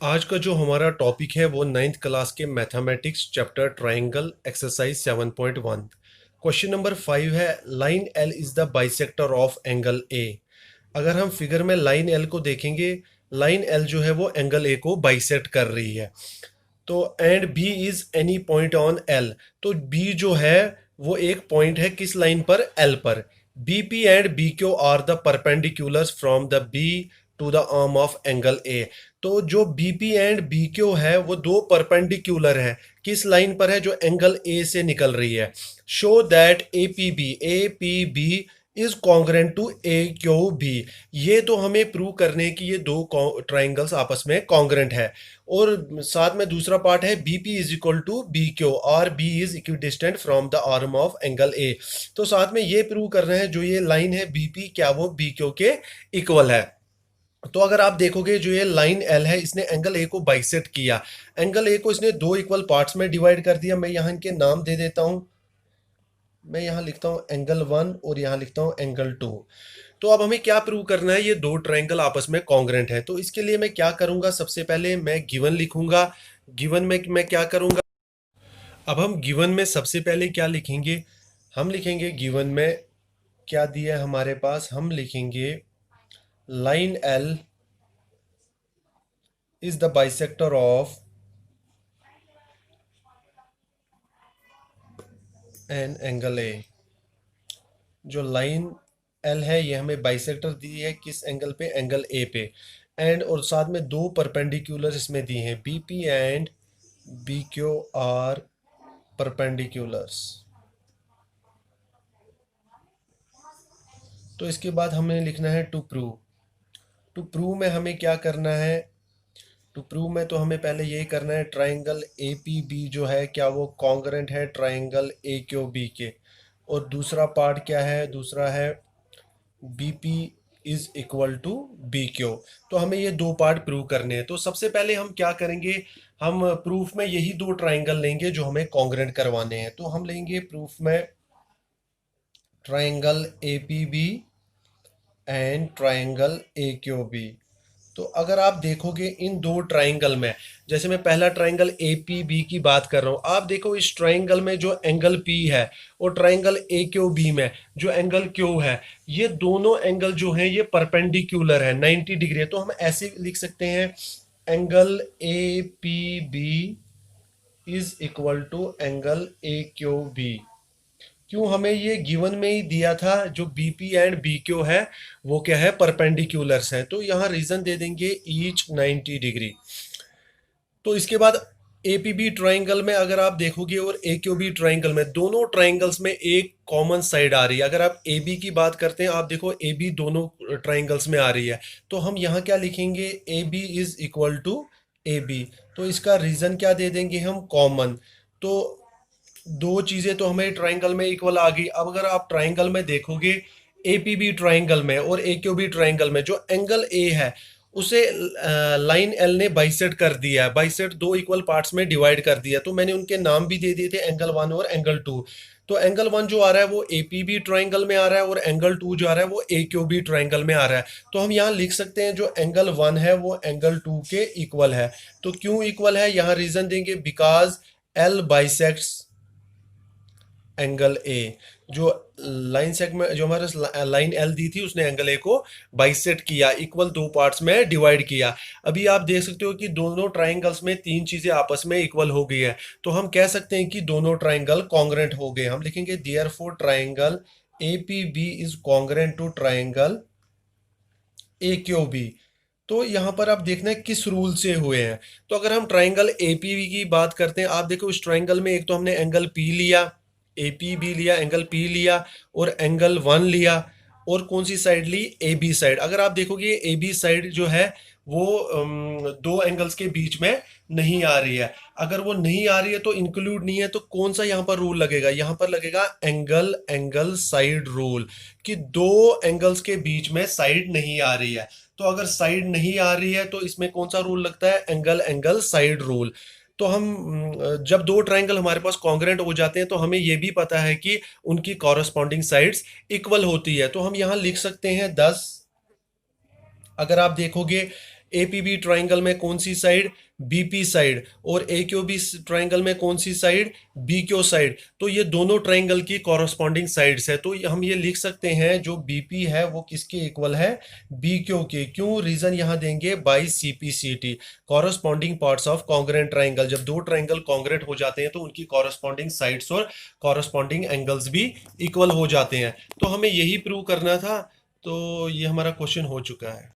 आज का जो हमारा टॉपिक है वो नाइन्थ क्लास के mathematics chapter triangle exercise 7.1। Question number 5 है, line L is the bisector of angle ए। अगर हम फिगर में लाइन एल को देखेंगे, लाइन एल जो है वो एंगल ए को बाइसेक्ट कर रही है। तो and B is any point on L. तो बी जो है वो एक पॉइंट है किस लाइन पर? एल पर। B P and B Q are the perpendiculars from the B to the arm of angle A. तो जो B P and B Q है वो दो परपेंडिकुलर है, किस लाइन पर है? जो एंगल ए से निकल रही है। Show that A P B is congruent to A Q B. ये तो हमें प्रूव करने की ये दो ट्राइंगल्स आपस में कॉन्ग्रेंट है। और साथ में दूसरा पार्ट है B P is equal to B Q और B is equidistant from the arm of angle A. तो साथ में ये प्रूव कर रहे हैं जो ये लाइन है बी पी क्या वो बी क्यू के इक्वल है। तो अगर आप देखोगे जो ये लाइन एल है इसने एंगल ए को बाइसेक्ट किया। एंगल ए को इसने दो इक्वल पार्ट्स में डिवाइड कर दिया। मैं यहाँ इनके नाम दे देता हूँ। मैं यहाँ लिखता हूँ एंगल 1 और यहाँ लिखता हूँ एंगल 2। तो अब हमें क्या प्रूव करना है? ये दो ट्रायंगल आपस में कॉन्ग्रेंट है। तो इसके लिए मैं क्या करूंगा, सबसे पहले मैं गिवन लिखूंगा। गिवन में मैं क्या करूंगा? अब हम गिवन में सबसे पहले क्या लिखेंगे? हम लिखेंगे गिवन में क्या दिया है हमारे पास, हम लिखेंगे line L is the bisector of an angle A. जो लाइन एल है ये हमें बाइसेक्टर दी है किस एंगल पे? एंगल ए पे। एंड और साथ में दो परपेंडिकुलर इसमें दिए हैं, B P and B Q are perpendiculars. तो इसके बाद हमें लिखना है टू प्रूव। टू प्रूव में हमें क्या करना है? टू प्रूव में तो हमें पहले यही करना है, ट्राइंगल ए पी बी जो है क्या वो कॉन्ग्रेंट है ट्राइंगल ए क्यू बी के। और दूसरा पार्ट क्या है? दूसरा है B P is equal to B Q. तो हमें ये दो पार्ट प्रूव करने हैं। तो सबसे पहले हम क्या करेंगे, हम प्रूफ में यही दो ट्राइंगल लेंगे जो हमें कॉन्ग्रेंट करवाने हैं। तो हम लेंगे प्रूफ में triangle A P B and triangle A Q B. तो अगर आप देखोगे इन दो ट्राइंगल में, जैसे मैं पहला ट्राइंगल ए पी बी की बात कर रहा हूँ, आप देखो इस ट्राइंगल में जो एंगल पी है और ट्राइंगल ए क्यू बी में जो एंगल क्यू है, ये दोनों एंगल जो हैं ये परपेंडिकुलर है 90 डिग्री है। तो हम ऐसे लिख सकते हैं angle A P B is equal to angle A Q B. क्यों? हमें ये गिवन में ही दिया था जो B P and B Q है वो क्या है? परपेंडिकुलर्स है। तो यहाँ रीजन दे देंगे ईच 90 डिग्री। तो इसके बाद ए पी बी ट्राइंगल में अगर आप देखोगे और ए क्यू बी ट्राइंगल में, दोनों ट्राइंगल्स में एक कॉमन साइड आ रही है। अगर आप ए बी की बात करते हैं, आप देखो ए बी दोनों ट्राइंगल्स में आ रही है। तो हम यहाँ क्या लिखेंगे? A B is equal to A B. तो इसका रीजन क्या दे देंगे हम? कॉमन। तो दो चीजें तो हमें ट्राइंगल में इक्वल आ गई। अब अगर आप ट्राइंगल में देखोगे ए पी बी ट्राइंगल में और ए क्यू बी ट्राइंगल में, जो एंगल ए है उसे लाइन एल ने बाइसेक्ट कर दिया है। बाइसेक्ट दो इक्वल पार्ट्स में डिवाइड कर दिया। तो मैंने उनके नाम भी दे दिए थे, एंगल 1 और एंगल 2। तो एंगल 1 जो आ रहा है वो ए पी बी ट्राइंगल में आ रहा है और एंगल 2 जो आ रहा है वो ए क्यू बी ट्राइंगल में आ रहा है। तो हम यहाँ लिख सकते हैं जो एंगल 1 है वो एंगल 2 के इक्वल है। तो क्यों इक्वल है? यहाँ रीजन देंगे because L bisects angle A. जो लाइन सेगमेंट जो हमारे लाइन एल दी थी उसने एंगल ए को बाइसेक्ट किया, इक्वल दो पार्ट्स में डिवाइड किया। अभी आप देख सकते हो कि दोनों ट्राइंगल्स में तीन चीजें आपस में इक्वल हो गई है। तो हम कह सकते हैं कि दोनों ट्राइंगल कॉन्ग्रेंट हो गए। हम लिखेंगे therefore triangle A P B is congruent to triangle A Q B. तो यहाँ पर आप देखना है किस रूल से हुए हैं। तो अगर हम ट्राइंगल ए पी बी की बात करते हैं, आप देखो इस ट्राइंगल में एक तो हमने एंगल पी लिया, ए पी बी लिया, एंगल पी लिया और एंगल 1 लिया। और कौन सी साइड ली? A B side. अगर आप देखोगे ए बी साइड जो है वो दो एंगल्स के बीच में नहीं आ रही है। अगर वो नहीं आ रही है तो इंक्लूड नहीं है, तो कौन सा यहाँ पर रूल लगेगा? यहाँ पर लगेगा एंगल एंगल साइड रूल, कि दो एंगल्स के बीच में साइड नहीं आ रही है। तो अगर साइड नहीं आ रही है तो इसमें कौन सा रूल लगता है? Angle angle side rule. तो हम जब दो ट्राइंगल हमारे पास कॉन्ग्रेंट हो जाते हैं तो हमें ये भी पता है कि उनकी कॉरस्पॉन्डिंग साइड्स इक्वल होती है। तो हम यहाँ लिख सकते हैं 10। अगर आप देखोगे एपीबी ट्राइंगल में कौन सी साइड, बीपी साइड, और एक्यूबी ट्राइंगल में कौन सी साइड, बीक्यू साइड। तो ये दोनों ट्राइंगल की कॉरस्पॉन्डिंग साइड्स है, तो हम ये लिख सकते हैं जो बीपी है वो किसके इक्वल है, बीक्यू के। क्यों, रीजन यहां देंगे by CPCT, corresponding parts of congruent triangle. जब दो ट्राइंगल कॉन्ग्रेंट हो जाते हैं तो उनकी कॉरस्पॉन्डिंग साइड्स और कॉरस्पॉन्डिंग एंगल्स भी इक्वल हो जाते हैं। तो हमें यही प्रूव करना था, तो ये हमारा क्वेश्चन हो चुका है।